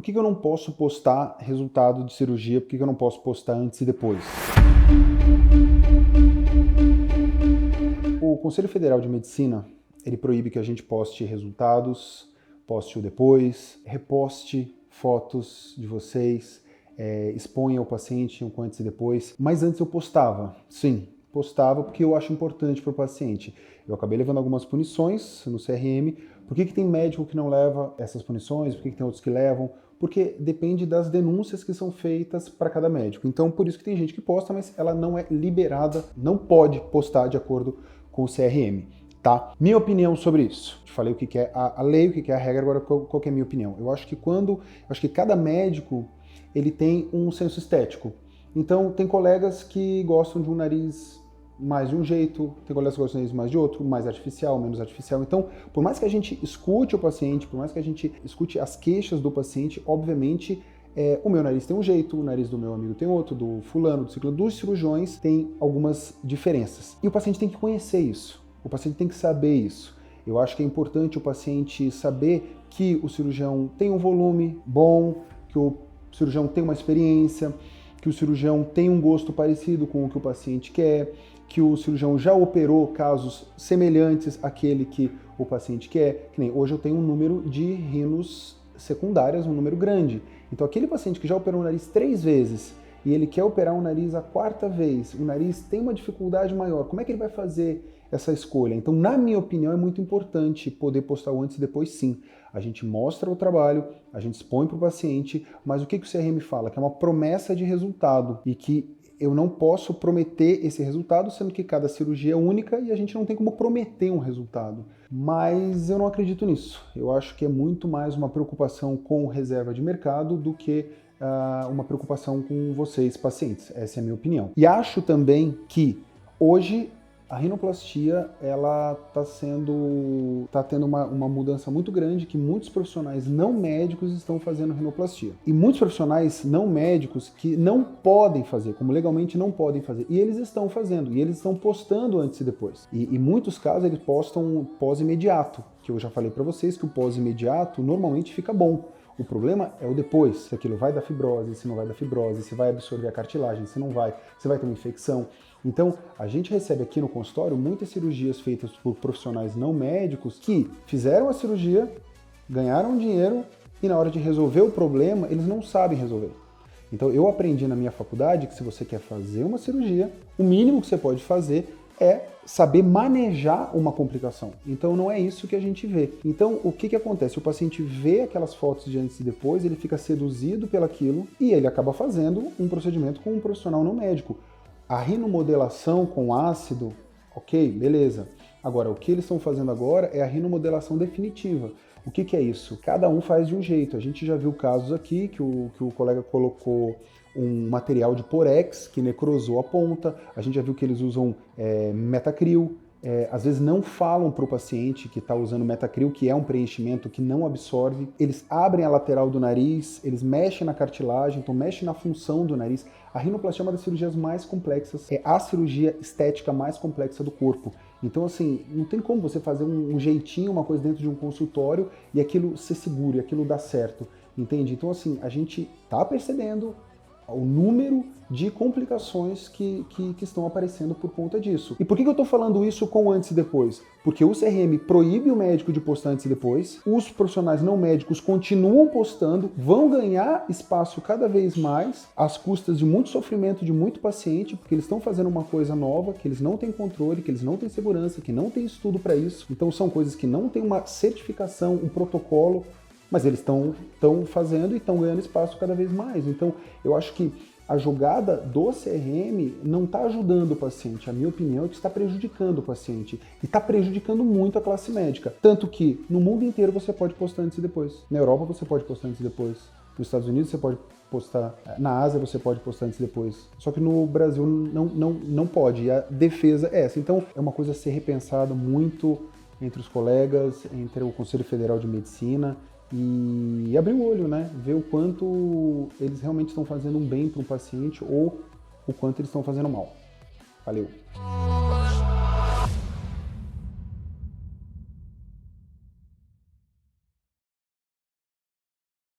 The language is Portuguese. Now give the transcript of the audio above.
Por que eu não posso postar resultado de cirurgia? Por que eu não posso postar antes e depois? O Conselho Federal de Medicina, ele proíbe que a gente poste resultados, poste o depois, reposte fotos de vocês, exponha o paciente um antes e depois. Mas antes eu postava, sim, postava porque eu acho importante para o paciente. Eu acabei levando algumas punições no CRM. Por que tem médico que não leva essas punições? Por que tem outros que levam? Porque depende das denúncias que são feitas para cada médico. Então, por isso que tem gente que posta, mas ela não é liberada, não pode postar de acordo com o CRM, tá? Minha opinião sobre isso. Te falei o que é a lei, o que é a regra, agora qual que é a minha opinião? Eu acho que cada médico, ele tem um senso estético. Então, tem colegas que gostam de um nariz mais de um jeito, tem colegas que gostam de um nariz mais de outro, mais artificial, menos artificial. Então, por mais que a gente escute o paciente, por mais que a gente escute as queixas do paciente, obviamente, o meu nariz tem um jeito, o nariz do meu amigo tem outro, do fulano, do ciclano, dos cirurgiões tem algumas diferenças. E o paciente tem que conhecer isso, o paciente tem que saber isso. Eu acho que é importante o paciente saber que o cirurgião tem um volume bom, que o cirurgião tem uma experiência, que o cirurgião tem um gosto parecido com o que o paciente quer, que o cirurgião já operou casos semelhantes àquele que o paciente quer. Que nem hoje eu tenho um número de rinos secundárias, um número grande. Então aquele paciente que já operou o nariz 3 vezes e ele quer operar um nariz a 4ª vez, o nariz tem uma dificuldade maior, como é que ele vai fazer essa escolha? Então, na minha opinião, é muito importante poder postar o antes e depois, sim. A gente mostra o trabalho, a gente expõe para o paciente, mas o que o CRM fala? Que é uma promessa de resultado e que eu não posso prometer esse resultado, sendo que cada cirurgia é única e a gente não tem como prometer um resultado. Mas eu não acredito nisso. Eu acho que é muito mais uma preocupação com reserva de mercado do que uma preocupação com vocês, pacientes. Essa é a minha opinião. E acho também que hoje a rinoplastia, ela tá tendo uma mudança muito grande, que muitos profissionais não médicos estão fazendo rinoplastia. E muitos profissionais não médicos que não podem fazer, como legalmente não podem fazer, e eles estão fazendo, e eles estão postando antes e depois. E em muitos casos eles postam pós-imediato, que eu já falei para vocês que o pós-imediato normalmente fica bom. O problema é o depois, se aquilo vai dar fibrose, se não vai dar fibrose, se vai absorver a cartilagem, se não vai, se vai ter uma infecção. Então, a gente recebe aqui no consultório muitas cirurgias feitas por profissionais não médicos que fizeram a cirurgia, ganharam dinheiro e na hora de resolver o problema, eles não sabem resolver. Então, eu aprendi na minha faculdade que se você quer fazer uma cirurgia, o mínimo que você pode fazer é saber manejar uma complicação. Então não é isso que a gente vê. Então o que acontece? O paciente vê aquelas fotos de antes e depois, ele fica seduzido pelaquilo e ele acaba fazendo um procedimento com um profissional não médico. A rinomodelação com ácido, ok, beleza. Agora, o que eles estão fazendo agora é a rinomodelação definitiva. O que é isso? Cada um faz de um jeito. A gente já viu casos aqui que o colega colocou um material de porex que necrosou a ponta. A gente já viu que eles usam metacril. Às vezes não falam para o paciente que está usando metacril, que é um preenchimento que não absorve. Eles abrem a lateral do nariz, eles mexem na cartilagem, então mexem na função do nariz. A rinoplastia é uma das cirurgias mais complexas, é a cirurgia estética mais complexa do corpo. Então, assim, não tem como você fazer um jeitinho, uma coisa dentro de um consultório e aquilo ser seguro, e aquilo dar certo, entende? Então, assim, a gente tá percebendo o número de complicações que estão aparecendo por conta disso. E por que eu estou falando isso com antes e depois? Porque o CRM proíbe o médico de postar antes e depois, os profissionais não médicos continuam postando, vão ganhar espaço cada vez mais, às custas de muito sofrimento de muito paciente, porque eles estão fazendo uma coisa nova, que eles não têm controle, que eles não têm segurança, que não têm estudo para isso. Então são coisas que não têm uma certificação, um protocolo, mas eles estão fazendo e estão ganhando espaço cada vez mais. Então, eu acho que a jogada do CRM não está ajudando o paciente. A minha opinião é que está prejudicando o paciente. E está prejudicando muito a classe médica. Tanto que no mundo inteiro você pode postar antes e depois. Na Europa você pode postar antes e depois. Nos Estados Unidos você pode postar. Na Ásia você pode postar antes e depois. Só que no Brasil não pode. E a defesa é essa. Então, é uma coisa a ser repensada muito entre os colegas, entre o Conselho Federal de Medicina, e abrir o olho, né? Ver o quanto eles realmente estão fazendo um bem para o paciente ou o quanto eles estão fazendo mal. Valeu!